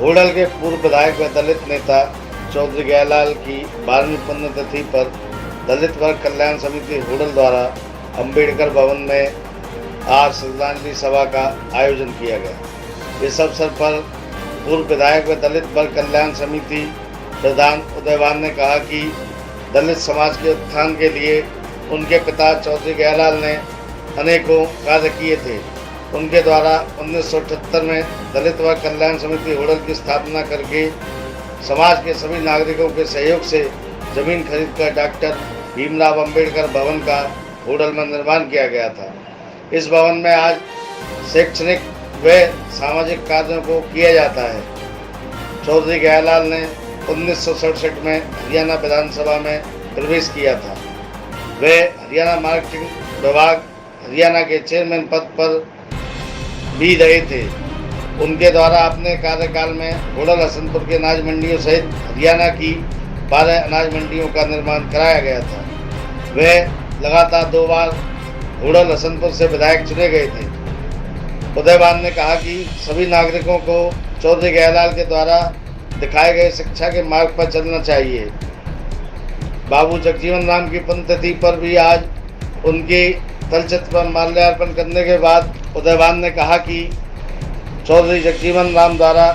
होडल के पूर्व विधायक व दलित नेता चौधरी गयालाल की 12वीं पुण्यतिथि पर दलित वर्ग कल्याण समिति होडल द्वारा अंबेडकर भवन में आज श्रद्धांजलि सभा का आयोजन किया गया। इस अवसर पर पूर्व विधायक व दलित वर्ग कल्याण समिति प्रधान उदयवान ने कहा कि दलित समाज के उत्थान के लिए उनके पिता चौधरी गयालाल ने अनेकों कार्य किए थे। उनके द्वारा 1978 में दलित वर्ग कल्याण समिति होडल की स्थापना करके समाज के सभी नागरिकों के सहयोग से जमीन खरीदकर डॉक्टर भीमराव अंबेडकर भवन का होडल में निर्माण किया गया था। इस भवन में आज शैक्षणिक व सामाजिक कार्यों को किया जाता है। चौधरी गयालाल ने 1967 में हरियाणा विधानसभा में प्रवेश किया था। वे हरियाणा मार्केटिंग विभाग हरियाणा के चेयरमैन पद पर भी रहे थे। उनके द्वारा अपने कार्यकाल में होडल हसनपुर के अनाज मंडियों सहित हरियाणा की 12 अनाज मंडियों का निर्माण कराया गया था। वे लगातार 2 बार होडल हसनपुर से विधायक चुने गए थे। उदयवान ने कहा कि सभी नागरिकों को चौधरी गयालाल के द्वारा दिखाए गए शिक्षा के मार्ग पर चलना चाहिए। बाबू जगजीवन राम की पुण्यतिथि पर भी आज उनकी तलचित्र पर माल्यार्पण करने के बाद उदयवान ने कहा कि चौधरी जगजीवन राम द्वारा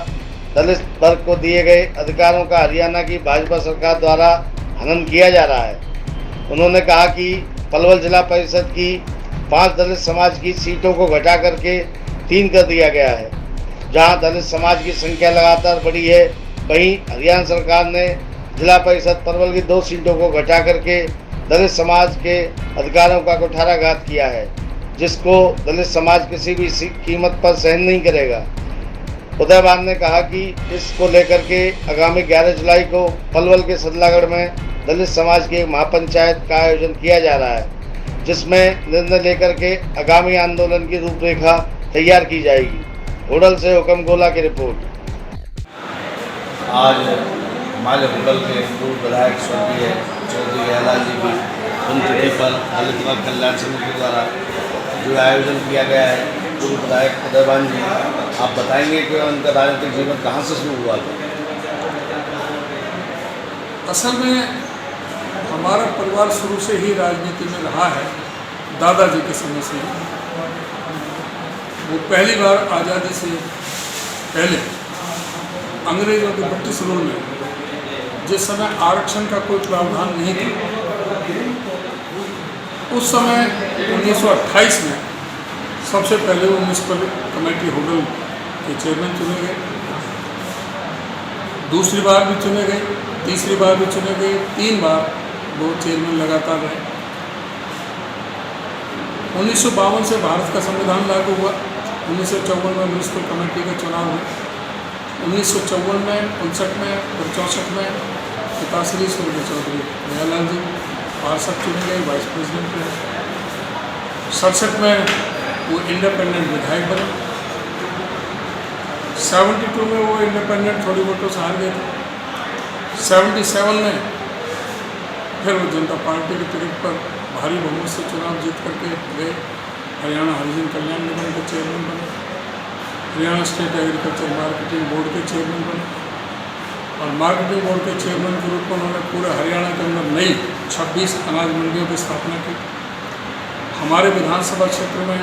दलित वर्ग को दिए गए अधिकारों का हरियाणा की भाजपा सरकार द्वारा हनन किया जा रहा है। उन्होंने कहा कि पलवल जिला परिषद की 5 दलित समाज की सीटों को घटा करके 3 कर दिया गया है। जहां दलित समाज की संख्या लगातार बढ़ी है, वहीं हरियाणा सरकार ने जिला परिषद पलवल की 2 सीटों को घटा करके दलित समाज के अधिकारों का कुठाराघात किया है, जिसको दलित समाज किसी भी कीमत पर सहन नहीं करेगा। उदयवान ने कहा कि इसको लेकर के आगामी 11 जुलाई को पलवल के सदलागढ़ में दलित समाज की एक महापंचायत का आयोजन किया जा रहा है, जिसमें निर्णय लेकर के आगामी आंदोलन की रूपरेखा तैयार की जाएगी। होडल से हुक्म गोला की रिपोर्ट। आज हमारे होडल के पूर्व विधायक स्वर्गीय चौधरी गयालाल जी की पुण्यतिथि पर दलित वर्ग कल्याण समिति द्वारा जो आयोजन किया गया है, पूर्व विधायक उदयवान जी, आप बताएंगे कि उनका राजनीतिक जीवन कहाँ से शुरू हुआ था? असल में हमारा परिवार शुरू से ही राजनीति में रहा है, दादाजी के समय से ही। वो पहली बार आज़ादी से पहले अंग्रेज़ों के ब्रिटिश रूल में जिस समय आरक्षण का कोई प्रावधान नहीं था, उस समय 1928 में सबसे पहले वो म्यूनिसिपल कमेटी होडल के चेयरमैन चुने गए। दूसरी बार भी चुने गए, तीसरी बार भी चुने गए, 3 बार वो चेयरमैन लगातार रहे। 1952 से भारत का संविधान लागू हुआ। 1954 में म्यूनिसिपल कमेटी का चुनाव हुआ। 1954 में, 59 में और 64 में पिताश्री स्वर्गीय चौधरी गयालाल जी पार्षद चुने गए, वाइस प्रेसिडेंट रहे। 67 में वो इंडिपेंडेंट विधायक बने। 72 में वो इंडिपेंडेंट थोड़ी वोटों से हार गए थे। 77 में फिर वो जनता पार्टी के टिकट पर भारी बहुमत से चुनाव जीत करके गए। हरियाणा हरिजन कल्याण निगम के चेयरमैन बने। Haryana state agriculture marketing board के चेयरमैन बने और मार्केटिंग बोर्ड के चेयरमैन के रूप में उन्होंने पूरे हरियाणा के अंदर नई 26 अनाज मंडियों की स्थापना की। हमारे विधानसभा क्षेत्र में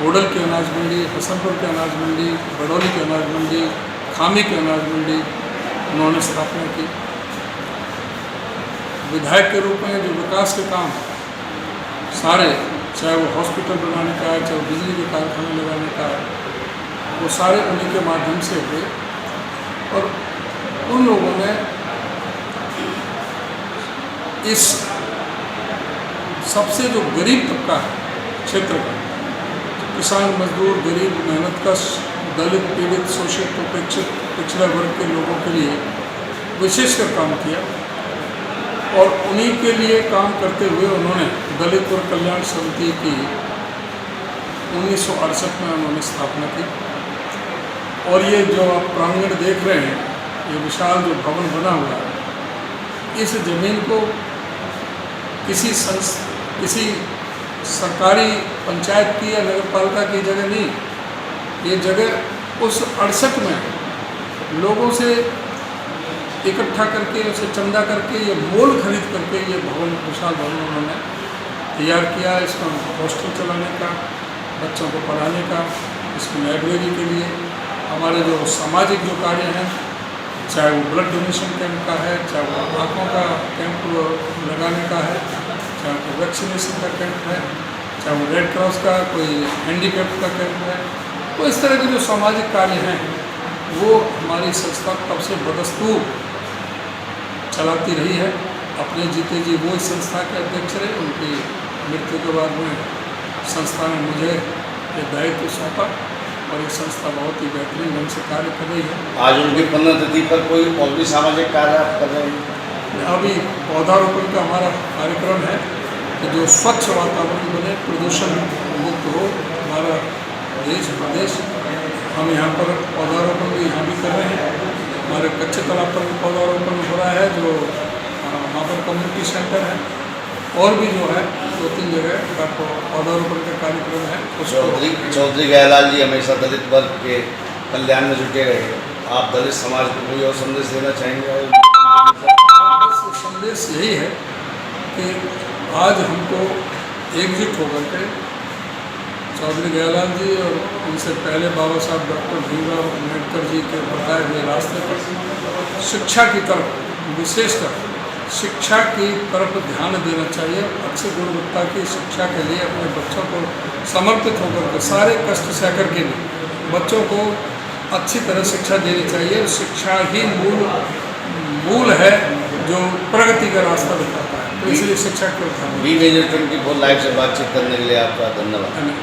होडल की अनाज मंडी, हसनपुर के अनाज मंडी, बड़ौली की अनाज मंडी, खामी की अनाज मंडी उन्होंने स्थापना की। विधायक के रूप में जो विकास के काम सारे, चाहे वो हॉस्पिटल बनाने का है, चाहे बिजली के कारखाने लगाने का है, वो सारे उन्हीं के माध्यम से हुए। और उन लोगों ने इस सबसे जो गरीब तबका है क्षेत्र का, किसान, मजदूर, गरीब, मेहनतकश, दलित, पीड़ित, शोषित, उपेक्षित, पिछड़े वर्ग के लोगों के लिए विशेषकर काम किया। और उन्हीं के लिए काम करते हुए उन्होंने दलित वर्ग कल्याण समिति की 1968 में उन्होंने स्थापना की। और ये जो आप प्रांगण देख रहे हैं, ये विशाल जो भवन बना हुआ है, इस जमीन को किसी सरकारी पंचायत की या नगर पालिका की जगह नहीं, ये जगह उस 68 में लोगों से इकट्ठा करके उसे चंदा करके ये मोल खरीद करके ये भवन विशाल भवन उन्होंने तैयार किया। इसमें हॉस्टल चलाने का, बच्चों को पढ़ाने का, इसमें लाइब्रेरी के लिए हमारे जो सामाजिक जो कार्य हैं, चाहे वो ब्लड डोनेशन कैंप का है, चाहे वो आँखों का कैंप लगाने का है, चाहे वो वैक्सीनेशन का कैंप है, चाहे वो रेड क्रॉस का कोई हैंडीकैप का कैंप है, तो इस तरह के जो सामाजिक कार्य हैं वो हमारी संस्था तब से बदस्तूर चलाती रही है। अपने जीते जी वो इस संस्था के अध्यक्ष रहे। उनकी मृत्यु के बाद में संस्था ने मुझे ये दायित्व सौंपा और ये संस्था बहुत ही बेहतरीन ढंग से कार्य कर रही है। आज उनकी पुण्यतिथि पर कोई और भी सामाजिक कार्य आप कर रहे हैं? अभी पौधारोपण का हमारा कार्यक्रम है कि जो स्वच्छ वातावरण बने, प्रदूषण मुक्त हो हमारा देश प्रदेश। हम यहाँ पर पौधारोपण भी यहाँ भी कर रहे हैं। हमारे कच्चे तालाब पर भी पौधारोपण हो रहा है, जो वहाँ पर कम्युनिटी सेंटर है, और भी जो है 2-3 जगह का पौधारोपण का कार्यक्रम है। चौधरी गयालाल जी हमेशा दलित वर्ग के कल्याण में जुटे रहे। आप दलित समाज को कोई और संदेश देना चाहेंगे? बस संदेश यही है कि आज हमको एकजुट होकर के चौधरी गयालाल जी और उनसे पहले बाबा साहब डॉक्टर भीमराव अम्बेडकर जी के बताए हुए रास्ते पर शिक्षा की तरफ, विशेषकर शिक्षा की तरफ ध्यान देना चाहिए। अच्छी गुणवत्ता की शिक्षा के लिए अपने बच्चों को समर्पित होकर के सारे कष्ट सह कर के लिए बच्चों को अच्छी तरह शिक्षा देनी चाहिए। शिक्षा ही मूल है जो प्रगति का रास्ता दिखाता है, तो इसलिए शिक्षा को B Major 24 लाइव से बातचीत करने के लिए आपका धन्यवाद।